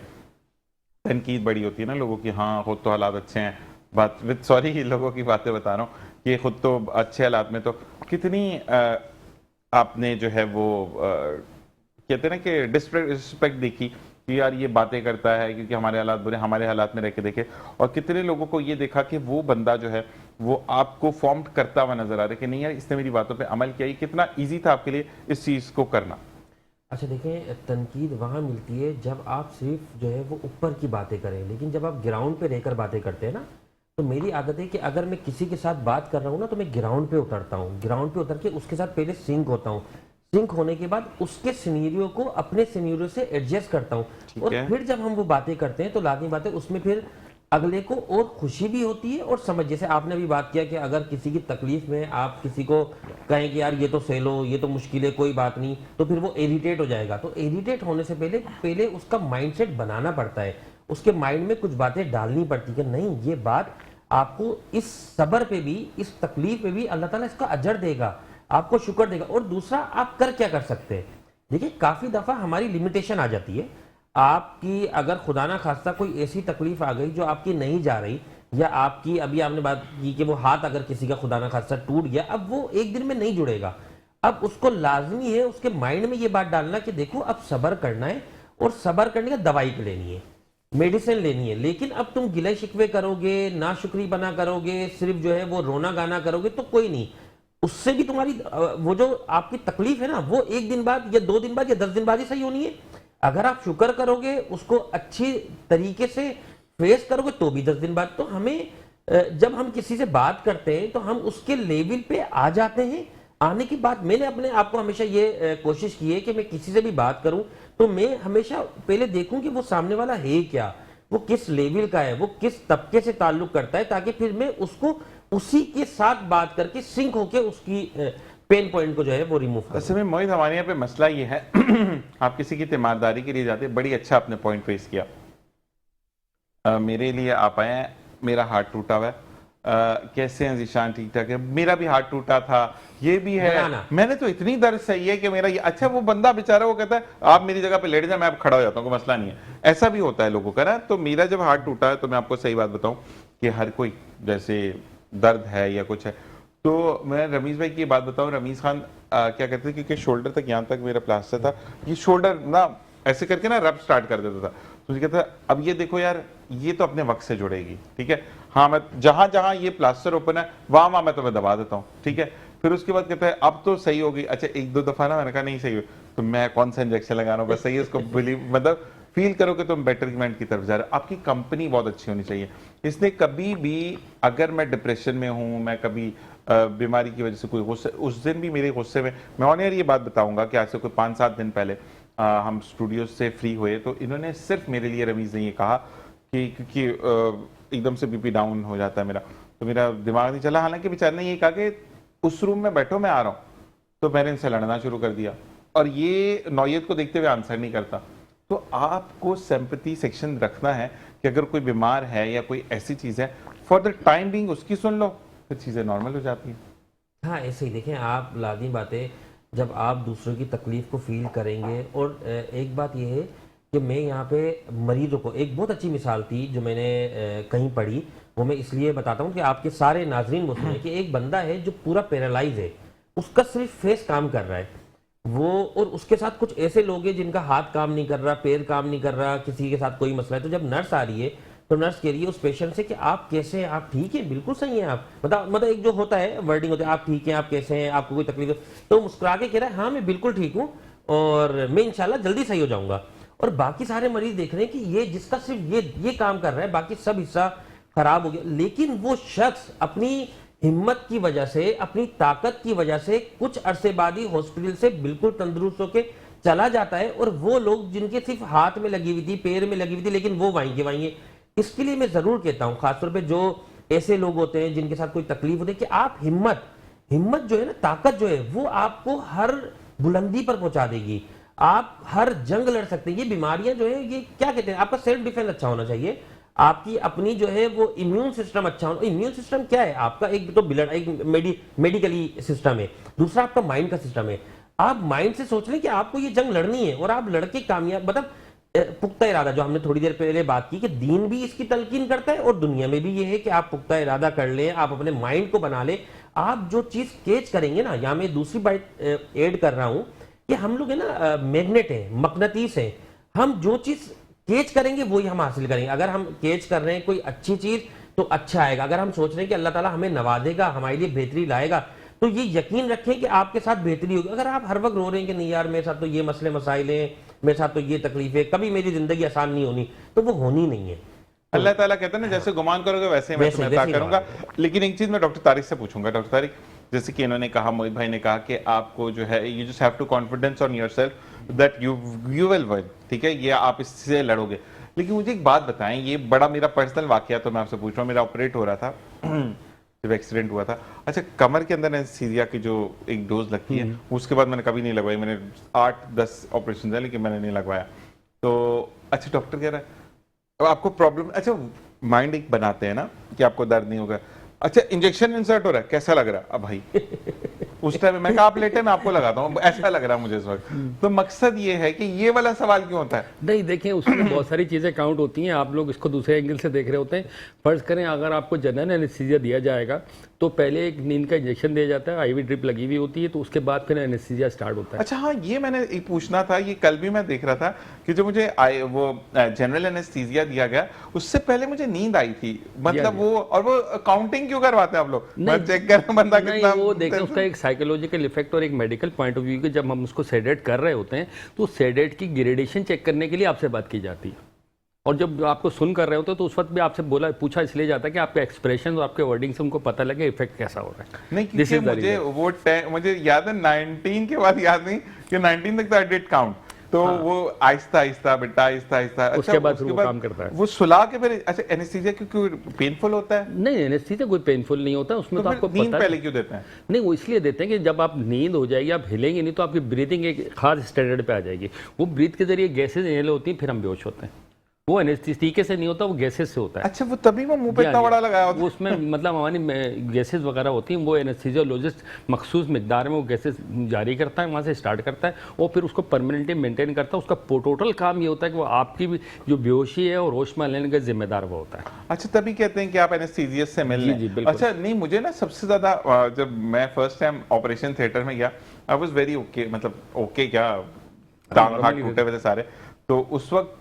तनकीद बड़ी होती है ना लोगों की, हाँ खुद तो हालात अच्छे हैं, बात विद सॉरी लोगों की बातें बता रहा हूँ कि खुद तो अच्छे हालात में, तो कितनी आपने जो है वो कहते हैं ना कि डिसरिस्पेक्ट देखी कि यार ये बातें करता है क्योंकि हमारे हालात बुरे, हमारे हालात में रह के देखे, और कितने लोगों को ये देखा कि वो बंदा जो है वो आपको फॉर्म करता हुआ नजर आ रहा है कि नहीं यार इसने मेरी बातों पे अमल किया। ये कितना इजी था आपके लिए इस चीज़ को करना? अच्छा देखें, तनकीद वहाँ मिलती है जब आप सिर्फ जो है वो ऊपर की बातें करें, लेकिन जब आप ग्राउंड पे रहकर बातें करते हैं ना, तो मेरी आदत है कि अगर मैं किसी के साथ बात कर रहा हूँ ना, तो मैं ग्राउंड पे उतरता हूँ, ग्राउंड पे उतर के उसके साथ पहले सिंक होता हूँ, सिंक होने के बाद उसके सिनेरियो को अपने सिनेरियो से एडजस्ट करता हूँ, और फिर जब हम वो बातें करते हैं तो लाजमी बात है उसमें फिर अगले को और खुशी भी होती है और समझ। जैसे आपने भी बात किया कि अगर किसी की तकलीफ में आप किसी को कहें कि यार ये तो सह लो, ये तो मुश्किल है, कोई बात नहीं, तो फिर वो इरिटेट हो जाएगा। तो इरिटेट होने से पहले उसका माइंडसेट बनाना पड़ता है, उसके माइंड में कुछ बातें डालनी पड़ती है कि नहीं ये बात आपको इस सब्र पे भी, इस तकलीफ पे भी अल्लाह ताला इसका अजर देगा, आपको शुक्र देगा। और दूसरा, आप कर क्या कर सकते हैं? देखिए काफी दफा हमारी लिमिटेशन आ जाती है। आपकी अगर खुदा ना खास्ता कोई ऐसी तकलीफ आ गई जो आपकी नहीं जा रही, या आपकी अभी आपने बात की कि वो हाथ अगर किसी का खुदा ना खास्ता टूट गया, अब वो एक दिन में नहीं जुड़ेगा। अब उसको लाजमी है उसके माइंड में ये बात डालना कि देखो अब सब्र करना है, और सब्र करने का दवाई लेनी है, मेडिसिन लेनी है। लेकिन अब तुम गिले शिकवे करोगे, नाशुक्री बना करोगे, सिर्फ जो है वो रोना गाना करोगे, तो कोई नहीं, उससे भी तुम्हारी वो जो आपकी तकलीफ है ना, वो एक दिन बाद या 2 दिन बाद या 10 दिन बाद ही सही होनी है। अगर आप शुक्र करोगे, उसको अच्छी तरीके से फेस करोगे, तो भी 10 दिन बाद। तो हमें जब हम किसी से बात करते हैं तो हम उसके लेवल पे आ जाते हैं। आने की बात, मैंने अपने आप को हमेशा ये कोशिश की है कि मैं किसी से भी बात करूं तो मैं हमेशा पहले देखूं कि वो सामने वाला है क्या, वो किस लेवल का है, वो किस तबके से ताल्लुक करता है, ताकि फिर मैं उसको उसी के साथ बात करके सिंक होके उसकी पेन पॉइंट को जो है वो रिमूव कर। असल में मोहित, हमारे यहाँ पे मसला ये है आप किसी की तीमारदारी के लिए जाते हैं, बड़ी अच्छा आपने पॉइंट फेस किया। मेरे लिए आप आए हैं, मेरा हार्ट टूटा हुआ है, कैसे हैं जीशान? ठीक ठाक है, मेरा भी हार्ट टूटा था, ये भी है, मैंने तो इतनी दर्द सही है कि मेरा ये, अच्छा वो बंदा बेचारा वो कहता है आप मेरी जगह पे लेट जाए, मैं अब खड़ा हो जाता हूँ, कोई मसला नहीं है। ऐसा भी होता है लोगों का ना। तो मेरा जब हार्ट टूटा है, तो मैं आपको सही बात बताऊं कि हर कोई जैसे दर्द है या कुछ है, तो मैं रमीज भाई की बात बताऊं, रमीज खान क्या कहते थे, क्योंकि शोल्डर तक यहाँ तक मेरा प्लास्टर था, ये शोल्डर ना ऐसे करके ना रब स्टार्ट कर देता था, मुझे कहता अब ये देखो यार, ये तो अपने वक्त से जुड़ेगी, ठीक है, हाँ मैं जहां जहां ये प्लास्टर ओपन है वहां मैं तुम्हें दबा देता हूँ, ठीक है। फिर उसके बाद कहता है अब तो सही होगी। अच्छा एक दो दफा ना मैंने कहा नहीं सही हो, तो मैं कौन सा इंजेक्शन लगा रहा हूँ, बस सही है, उसको बिलीव मतलब फील करो कि तुम बेटरमेंट की तरफ जा रहे हो। आपकी कंपनी बहुत अच्छी होनी चाहिए। इसने कभी भी, अगर मैं डिप्रेशन में हूँ, मैं कभी बीमारी की वजह से कोई गुस्से, उस दिन भी मेरे गुस्से में, मैं ऑन एयर ये बात बताऊंगा कि आज से कोई 5-7 दिन पहले हम स्टूडियो से फ्री हुए तो इन्होंने सिर्फ मेरे लिए, रमीज ने ये कहा कि क्योंकि एकदम से बीपी डाउन हो जाता है मेरा, तो मेरा दिमाग नहीं चला। हालांकि बेचारे ने ये कहा कि उस रूम में बैठो मैं आ रहा हूँ, तो मैंने इनसे लड़ना शुरू कर दिया और ये नौयत को देखते हुए आंसर नहीं करता। तो आपको सिंपैथी सेक्शन रखना है कि अगर कोई बीमार है या कोई ऐसी चीज है, फॉर द टाइम बिंग उसकी सुन लो, फिर चीजें नॉर्मल हो जाती हैं। हाँ ऐसे ही देखें आप, लाज़मी बातें, जब आप दूसरों की तकलीफ को फील करेंगे। और एक बात यह है कि मैं यहाँ पे मरीजों को, एक बहुत अच्छी मिसाल थी जो मैंने कहीं पढ़ी, वो मैं इसलिए बताता हूँ कि आपके सारे नाजरीन वो सुने, कि एक बंदा है जो पूरा पैरालाइज है, उसका सिर्फ फेस काम कर रहा है वो, और उसके साथ कुछ ऐसे लोग हैं जिनका हाथ काम नहीं कर रहा, पैर काम नहीं कर रहा, किसी के साथ कोई मसला है। तो जब नर्स आ रही है तो नर्स कह रही है उस पेशेंट से कि आप कैसे हैं, आप ठीक हैं, बिल्कुल सही हैं आप, मतलब एक जो होता है वर्डिंग होता है, आप ठीक हैं, आप कैसे हैं, आपको कोई तकलीफ है, तो मुस्कुरा के कह रहा है हाँ मैं बिल्कुल ठीक हूँ और मैं इंशाल्लाह जल्दी सही हो जाऊंगा। और बाकी सारे मरीज देख रहे हैं कि ये जिसका सिर्फ ये काम कर रहा है, बाकी सब हिस्सा खराब हो गया। लेकिन वो शख्स अपनी हिम्मत की वजह से, अपनी ताकत की वजह से कुछ अरसे बाद ही हॉस्पिटल से बिल्कुल तंदुरुस्त होकर चला जाता है। और वो लोग जिनके सिर्फ हाथ में लगी हुई थी, पैर में लगी हुई थी, लेकिन वो वाएंगे वाएंगे। इसके लिए मैं जरूर कहता हूं, खासतौर पे जो ऐसे लोग होते हैं जिनके साथ कोई तकलीफ होती है, कि आप हिम्मत जो है ना, ताकत जो है, वो आपको हर बुलंदी पर पहुंचा देगी। आप हर जंग लड़ सकते हैं। ये बीमारियां जो है, ये क्या कहते हैं, आपका सेल्फ डिफेंस अच्छा होना चाहिए, आपकी अपनी जो है वो इम्यून सिस्टम अच्छा होना। इम्यून सिस्टम क्या है आपका, एक तो ब्लड, एक मेडिकली सिस्टम है, दूसरा आपका माइंड का सिस्टम है। आप माइंड से सोच लें कि आपको ये जंग लड़नी है और आप लड़के कामयाब, मतलब पुख्ता इरादा, जो हमने थोड़ी देर पहले बात की कि दीन भी इसकी तलकीन करता है और दुनिया में भी ये है कि आप पुख्ता इरादा कर लें, आप अपने माइंड को बना लें। आप जो चीज केच करेंगे ना, या मैं दूसरी बात ऐड कर रहा हूं कि हम लोग है ना मैग्नेट है, मकनतीस है, हम जो चीज केच करेंगे वही हम हासिल करेंगे। अगर हम केच कर रहे हैं कोई अच्छी चीज तो अच्छा आएगा, अगर हम सोच रहे हैं कि अल्लाह ताला हमें नवाजेगा, हमारे लिए बेहतरी लाएगा, तो ये यकीन रखें कि आपके साथ बेहतरी होगी। अगर आप हर वक्त रो रहे हैं कि नहीं यार मेरे साथ तो ये मसले मसाइल हैं, मेरे साथ तो ये तकलीफ है, कभी मेरी जिंदगी आसान नहीं होनी, तो वो होनी नहीं है। अल्लाह ताला कहता है ना, जैसे गुमान करोगे वैसे मैं तुम्हें अता करूंगा। लेकिन एक चीज मैं डॉक्टर तारिक से पूछूंगा। डॉक्टर तारिक, जैसे कि इन्होंने कहा, मोहित भाई ने कहा कि आपको जो है you just have to confidence on yourself that you will win, ठीक है, ये आप इससे लड़ोगे। लेकिन मुझे एक बात बताएं, ये बड़ा मेरा पर्सनल वाकया, तो मैं आपसे पूछ रहा हूँ, मेरा ऑपरेट हो रहा था जब एक्सीडेंट हुआ था। अच्छा, कमर के अंदर एनेस्थीसिया की जो एक डोज लगती है, उसके बाद मैंने कभी नहीं लगवाई। मैंने 8-10 ऑपरेशन है लेकिन मैंने नहीं लगवाया। तो अच्छा, डॉक्टर कह रहा है अब आपको प्रॉब्लम, अच्छा माइंड एक बनाते हैं ना कि आपको दर्द नहीं होगा। अच्छा, इंजेक्शन इंसर्ट हो रहा है, कैसा लग रहा है? अब भाई उस टाइम मैं कहा आप लेटे, मैं आपको लगाता हूँ, ऐसा लग रहा है मुझे इस वक्त। तो मकसद ये है कि ये वाला सवाल क्यों होता है? नहीं देखें, उसमें बहुत सारी चीज़ें काउंट होती हैं, आप लोग इसको दूसरे एंगल से देख रहे होते हैं। फर्ज करें अगर आपको जनरल एनेस्थीसिया दिया जाएगा तो पहले एक नींद का इंजेक्शन दिया जाता है, आईवी ड्रिप लगी हुई होती है, तो उसके बाद फिर एनेस्थीसिया स्टार्ट होता है। अच्छा हाँ, ये मैंने एक पूछना था, ये कल भी मैं देख रहा था कि जो मुझे वो जनरल एनेस्थीसिया दिया गया, उससे पहले मुझे नींद आई थी, मतलब वो, और वो काउंटिंग क्यों करवाते हैं आप लोग? मैं चेक कर रहा हूं बंदा कितना, वो देखें उसका एक साइकोलॉजिकल इफेक्ट और एक मेडिकल पॉइंट ऑफ व्यू के, जब हम उसको सेडेट कर रहे होते हैं तो सेडेट की ग्रेडेशन चेक करने के लिए आपसे बात की जाती है। और जब आपको सुन कर रहे होते तो उस वक्त भी आपसे पूछा इसलिए जाता है कि आपके एक्सप्रेशन और आपके वर्डिंग से उनको पता लगे इफेक्ट कैसा हो रहा है। नहीं, क्योंकि मुझे याद है 19 के बाद याद नहीं कि 19 तक आई डिड काउंट, तो वो आहिस्ता आहिस्ता बेटा, आहिस्ता आहिस्ता, उसके बाद काम करता है वो सुला के फिर। अच्छा, एनेस्थीसिया क्यों पेनफुल होता है? नहीं, एनेस्थीसिया कोई पेनफुल नहीं होता उसमें, तो आपको नींद पहले क्यों देते हैं? नहीं, वो इसलिए देते हैं कि जब आप नींद हो जाएगी, आप हिलेंगे नहीं, तो आपकी ब्रीथिंग एक खास स्टैंडर्ड पे आ जाएगी। वो ब्रीथ के जरिए गैसेज इनहेल होती हैं, फिर हम बेहोश होते हैं। वो एनेस्थीसिया से नहीं होता, वो गैसेस से होता है। अच्छा, वो तभी वो मुंह पे इतना बड़ा लगाया होता है? उसमें मतलब हमारी गैसेस वगैरह होती हैं, वो एनेस्थीसियोलॉजिस्ट मखसूस मिकदार में वो गैसेस जारी करता है, वहाँ से स्टार्ट करता है और फिर उसको परमानेंटली मेंटेन करता है। उसका टोटल काम ये होता है कि वो आपकी जो बेहोशी है और होश में लेने का जिम्मेदार वो होता है। अच्छा, तभी कहते हैं कि आप एनेस्थीसिस्ट से मिल लें। अच्छा, नहीं, मुझे ना सबसे ज्यादा, जब मैं फर्स्ट टाइम ऑपरेशन थिएटर में गया, आई वाज वेरी ओके, मतलब ओके क्या, टांग हाथ टूटे हुए थे सारे, तो उस वक्त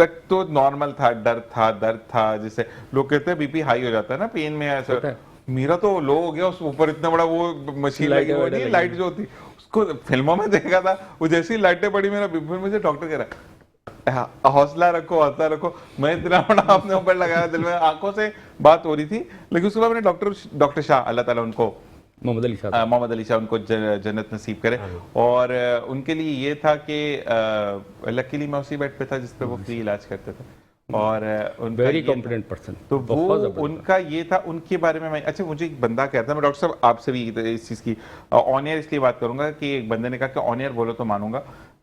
तक तो नॉर्मल था, डर था, दर्द था, जैसे लोग कहते हैं बीपी हाई हो जाता है ना पेन में ऐसा, होता है। मेरा तो लो हो गया। उस ऊपर इतना बड़ा वो मशीन लाइटें लगी, वो वाइटें नहीं लगी। लाइट जो होती, उसको फिल्मों में देखा था, वो जैसी लाइटें पड़ी मेरा बीपी, मुझे डॉक्टर कह रहा है हौसला रखो, हौसला रखो। मैं इतना बड़ा अपने ऊपर लगाया, दिल में आंखों से बात हो रही थी। लेकिन उसके बाद मैंने डॉक्टर शाह, अल्लाह ताला उनको, मोहम्मद अली शाह मोहम्मद अली शाह उनको जन्नत नसीब करे। और उनके लिए ये था कि लकीली मैं उसी बेड पे था जिस पे वो फ्री इलाज करते थे। और उनका वेरी ये था- कॉम्पिटेंट पर्सन। तो वो उनका ये था, उनके बारे में मैं, अच्छा मुझे एक बंदा कहता है, मैं डॉक्टर साहब आपसे भी इस चीज़ की ऑन एयर इसलिए बात करूंगा कि एक बंदे ने कहा कि ऑन एयर बोलो तो मानूंगा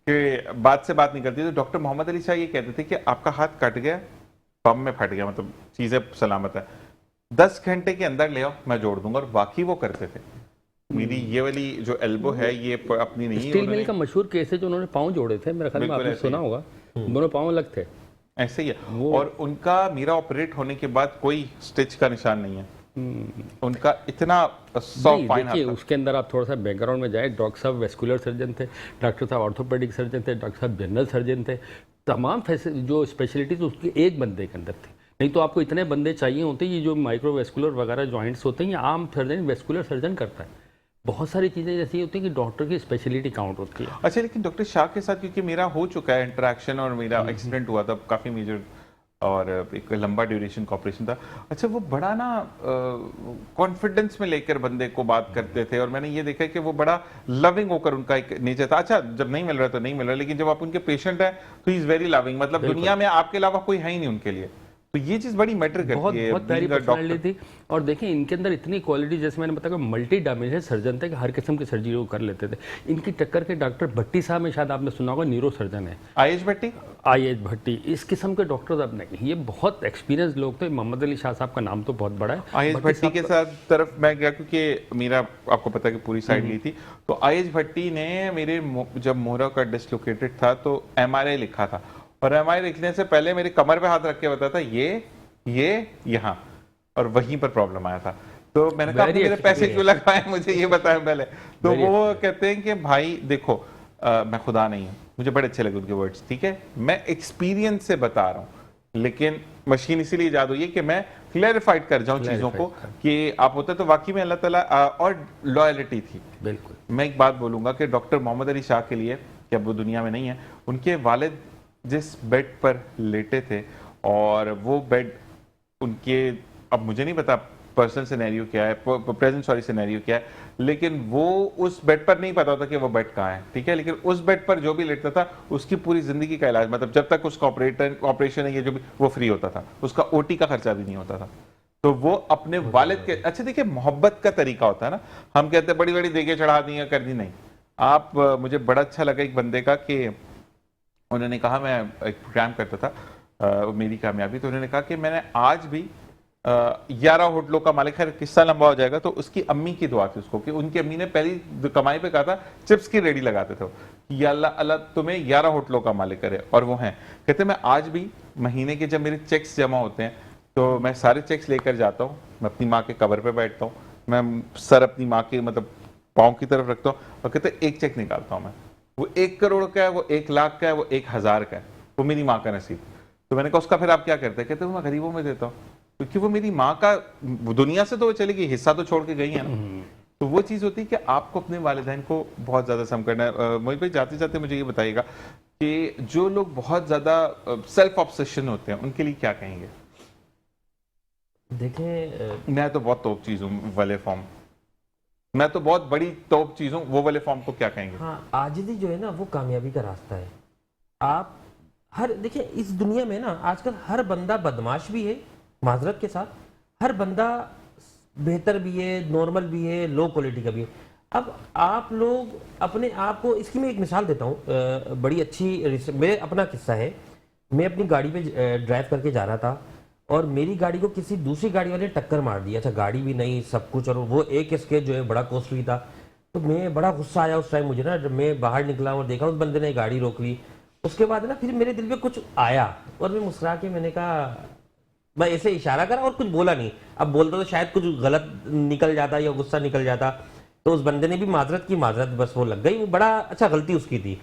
कि बात से बात निकलती है। तो डॉक्टर मोहम्मद अली शाह ये कहते थे कि आपका हाथ कट गया, बम में फट गया, मतलब चीज़ें सलामत है, 10 घंटे के अंदर ले आओ, मैं जोड़ दूंगा। और बाकी वो करते थे। मेरी ये वाली जो एल्बो है ये अपनी नहीं, स्टील मिल का मशहूर केस है जो उन्होंने पाँव जोड़े थे, मेरे ख्याल में बिल्कुल आपने ऐसे सुना ही। होगा, दोनों पाँव अलग थे। ऐसे ही है। और उनका मीरा ऑपरेट होने के बाद कोई स्टिच का निशान नहीं है। उनका इतना सॉफ्ट नहीं, फाइन देखिए हाथ था। उसके अंदर आप थोड़ा सा बैकग्राउंड में जाए, डॉक्टर साहब वेस्कुलर सर्जन थे, डॉक्टर साहब ऑर्थोपेडिक सर्जन थे, डॉक्टर साहब जनरल सर्जन थे, तमाम जो स्पेशलिटीज उसके एक बंदे के अंदर थी। नहीं तो आपको इतने बंदे चाहिए होते, ये जो माइक्रोवेस्कुलर वगैरह जॉइंट्स होते हैं, ये आम सर्जन वेस्कुलर सर्जन करता है। बहुत सारी चीज़ें ऐसी होती हैं कि डॉक्टर की स्पेशलिटी काउंट होती है। अच्छा, लेकिन डॉक्टर शाह के साथ क्योंकि मेरा हो चुका है इंटरेक्शन, और मेरा एक्सीडेंट हुआ था काफी मेजर और एक लंबा ड्यूरेशन का ऑपरेशन था। अच्छा, वो बड़ा ना कॉन्फिडेंस में लेकर बंदे को बात करते थे, और मैंने ये देखा है कि वो बड़ा लविंग होकर उनका एक नेचर था। अच्छा, जब नहीं मिल रहा तो नहीं मिल रहा, लेकिन जब आप उनके पेशेंट हैं तो ही इज वेरी लविंग, मतलब दुनिया में आपके अलावा कोई है ही नहीं उनके लिए। तो ये चीज बड़ी मैटर बहुत करती है। बहुत प्यारी being a doctor। पर्सनालिटी थी। और देखिए इनके अंदर इतनी क्वालिटी, जैसे मैंने बताया, मल्टी डायमेंशनल सर्जन थे कि हर किस्म की सर्जरी वो कर लेते थे। इनकी टक्कर के डॉक्टर भट्टी साहब में शायद आपने सुना होगा, न्यूरो सर्जन है, आयुष भट्टी। IH भट्टी। इस किस्म के डॉक्टर अब नहीं, ये बहुत एक्सपीरियंस लोग थे। मोहम्मद अली शाह साहब का नाम तो बहुत बड़ा है। आयुष भट्टी के साथ तरफ मैं गया क्योंकि मेरा आपको पता है कि पूरी साइड ली थी। तो आयुष भट्टी ने मेरे जब मोहरा का डिसलोकेटेड था तो MRI लिखा था, और MRI लिखने से पहले मेरे कमर पे हाथ रख के बताया था ये यहाँ, और वहीं पर प्रॉब्लम आया था। तो मैंने कहा आपने मेरे पैसे क्यों लगाए, मुझे ये बताया पहले। तो वो कहते हैं कि भाई देखो, मैं खुदा नहीं हूँ, मुझे बड़े अच्छे लगे उनके वर्ड्स, ठीक है, मैं एक्सपीरियंस से बता रहा हूँ, लेकिन मशीन इसीलिए ईजाद हुई है कि मैं क्लैरिफाइड कर जाऊं चीजों को कि आप होते तो वाकई में अल्लाह ताला, और लॉयल्टी थी। बिल्कुल। मैं एक बात बोलूंगा कि डॉक्टर मोहम्मद अली शाह के लिए, कि अब वो दुनिया में नहीं है, उनके वालिद जिस बेड पर लेटे थे, और वो बेड उनके, अब मुझे नहीं पता पर्सनल सिनेरियो क्या है, प्रेजेंट सिनेरियो क्या है, लेकिन वो उस बेड पर नहीं पता होता कि वो बेड कहाँ है, ठीक है, लेकिन उस बेड पर जो भी लेटता था उसकी पूरी जिंदगी का इलाज, मतलब जब तक उसका ऑपरेशन है ये जो भी, वो फ्री होता था, उसका OT का खर्चा भी नहीं होता था। तो वो अपने वालिद के, अच्छा देखिए मोहब्बत का तरीका होता है ना, हम कहते हैं बड़ी बड़ी देगे चढ़ा दी कर दी, नहीं। आप मुझे बड़ा अच्छा लगा एक बंदे का कि उन्होंने कहा, मैं एक प्रोग्राम करता था मेरी कामयाबी, तो उन्होंने कहा कि मैंने आज भी 11 होटलों का मालिक है, किस्सा लंबा हो जाएगा, तो उसकी अम्मी की दुआ थी उसको, कि उनकी अम्मी ने पहली कमाई पे कहा था चिप्स की रेडी लगाते थे कि अल्लाह अल्लाह तुम्हें 11 होटलों का मालिक करे, और वो हैं। कहते मैं आज भी महीने के जब मेरे चेक्स जमा होते हैं तो मैं सारे चेक्स लेकर जाता हूँ, मैं अपनी माँ के कबर पे बैठता हूँ, मैं सर अपनी माँ के मतलब पाँव की तरफ रखता हूँ, और कहते एक चेक निकालता हूँ मैं, वो 1 करोड़ का है, वो 1 लाख का है, वो 1000 का है, वो मेरी माँ का नसीब। तो मैंने कहा उसका फिर आप क्या करते हैं? कहते मैं गरीबों में देता हूँ, क्योंकि वो मेरी माँ का, दुनिया से तो वो चली गई, हिस्सा तो छोड़ के गई है ना। तो वो चीज़ होती है कि आपको अपने वालिदैन को बहुत ज़्यादा सम करना है। मोहित भाई, जाते जाते मुझे ये बताइएगा कि जो लोग बहुत ज़्यादा सेल्फ ऑब्सेशन होते हैं उनके लिए क्या कहेंगे? देखें, मैं तो बहुत तोप चीज़ हूँ वाले फॉर्म, मैं तो बहुत बड़ी तोप चीज़ हूँ, वो वाले फॉर्म को क्या कहेंगे? हाँ, आजिज़ी जो है ना वो कामयाबी का रास्ता है। आप हर देखिए इस दुनिया में ना आजकल हर बंदा बदमाश भी है, माजरत के साथ, हर बंदा बेहतर भी है, नॉर्मल भी है, लो क्वालिटी का भी है। अब आप लोग अपने आप को, इसकी मैं एक मिसाल देता हूँ, बड़ी अच्छी, मेरे अपना किस्सा है। मैं अपनी गाड़ी पे ड्राइव करके जा रहा था और मेरी गाड़ी को किसी दूसरी गाड़ी वाले ने टक्कर मार दी। अच्छा, गाड़ी भी नहीं, सब कुछ, और वो एक स्केच जो है बड़ा कॉस्टली था। तो मैं बड़ा गुस्सा आया उस टाइम मुझे ना, जब मैं बाहर निकला और देखा उस बंदे ने गाड़ी रोक ली। उसके बाद ना फिर मेरे दिल में कुछ आया और मैं मुस्कुरा के मैंने कहा, मैं ऐसे इशारा करा और कुछ बोला नहीं। अब बोलता तो शायद कुछ गलत निकल जाता या गुस्सा निकल जाता। तो उस बंदे ने भी माजरत की, माजरत बस वो लग गई, वो बड़ा अच्छा गलती उसकी थी।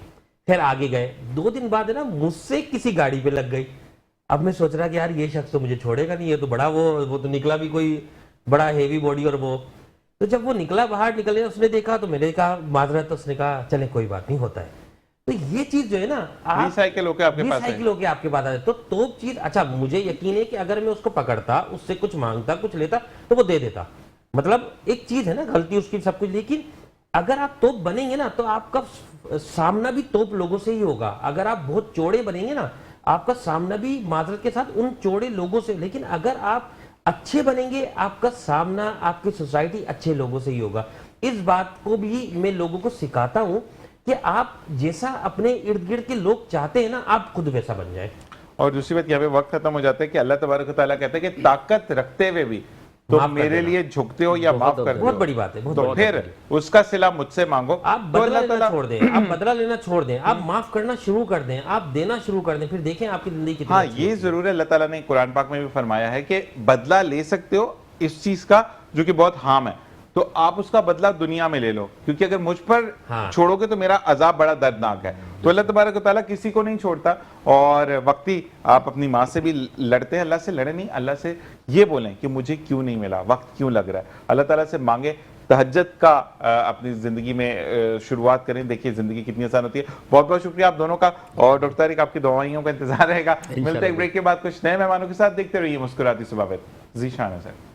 फिर आगे गए, 2 दिन बाद है ना मुझसे किसी गाड़ी पे लग गई। अब मैं सोच रहा कि यार ये शख्स तो मुझे छोड़ेगा नहीं, ये तो बड़ा वो तो निकला भी कोई बड़ा हेवी बॉडी और वो। तो जब वो निकला बाहर निकले, उसने देखा तो मैंने कहा माजरत, तो उसने कहा चले कोई बात नहीं, होता है। तो ये चीज जो है ना, आप रिसाइकिल होके आपके पास रिसाइकिल होके आपके पास आए तो चीज अच्छा, मुझे यकीन है कि अगर मैं उसको पकड़ता, उससे कुछ मांगता, कुछ लेता तो वो दे देता। मतलब एक चीज है ना, गलती उसकी सब कुछ, लेकिन अगर आप तोप बनेंगे ना तो आपका सामना भी तोप लोगों से ही होगा। अगर आप बहुत चौड़े बनेंगे ना, आपका सामना भी माजरत के साथ उन चौड़े लोगों से, लेकिन अगर आप अच्छे बनेंगे, आपका सामना आपकी सोसाइटी अच्छे लोगों से ही होगा। इस बात को भी मैं लोगों को सिखाता हूं कि आप जैसा अपने इर्द गिर्द के लोग चाहते हैं ना, आप खुद वैसा बन जाए। और दूसरी बात, यहाँ पे वक्त खत्म हो जाता है कि अल्लाह तबारक व तआला कहते हैं कि ताकत रखते हुए भी तो माफ कर मेरे देना। लिए झुकते हो या माफ कर बहुत दो, बड़ी बात है, बहुत तो बड़ी फिर बात है। उसका सिला मुझसे मांगो। आप तो बदला अल्लाह लेना ताला छोड़ दें, आप बदला लेना छोड़ दें, आप माफ करना शुरू कर दें, आप देना शुरू कर दें, फिर देखें आपकी जिंदगी कितनी हाँ, अच्छी ये होगी। जरूर है। अल्लाह ताला ने कुरान पाक में भी फरमाया है कि बदला ले सकते हो इस चीज का जो कि बहुत हार्म है, तो आप उसका बदला दुनिया में ले लो, क्योंकि अगर मुझ पर हाँ। छोड़ोगे तो मेरा अजाब बड़ा दर्दनाक है। तो अल्लाह तबारक व तआला किसी को नहीं छोड़ता। और वक्ती आप अपनी माँ से भी लड़ते हैं, अल्लाह से लड़े नहीं, अल्लाह से ये बोलें कि मुझे क्यों नहीं मिला, वक्त क्यों लग रहा है। अल्लाह ताला से मांगे, तहज्जुद का अपनी जिंदगी में शुरुआत करें, देखिए जिंदगी कितनी आसान होती है। बहुत बहुत शुक्रिया आप दोनों का, और डॉक्टर तारिक आपकी दवाइयों का इंतजार रहेगा। मिलते हैं ब्रेक के बाद कुछ नए मेहमानों के साथ। देखते रहिए मुस्कुराती सुबह विद ज़ीशान अज़हर।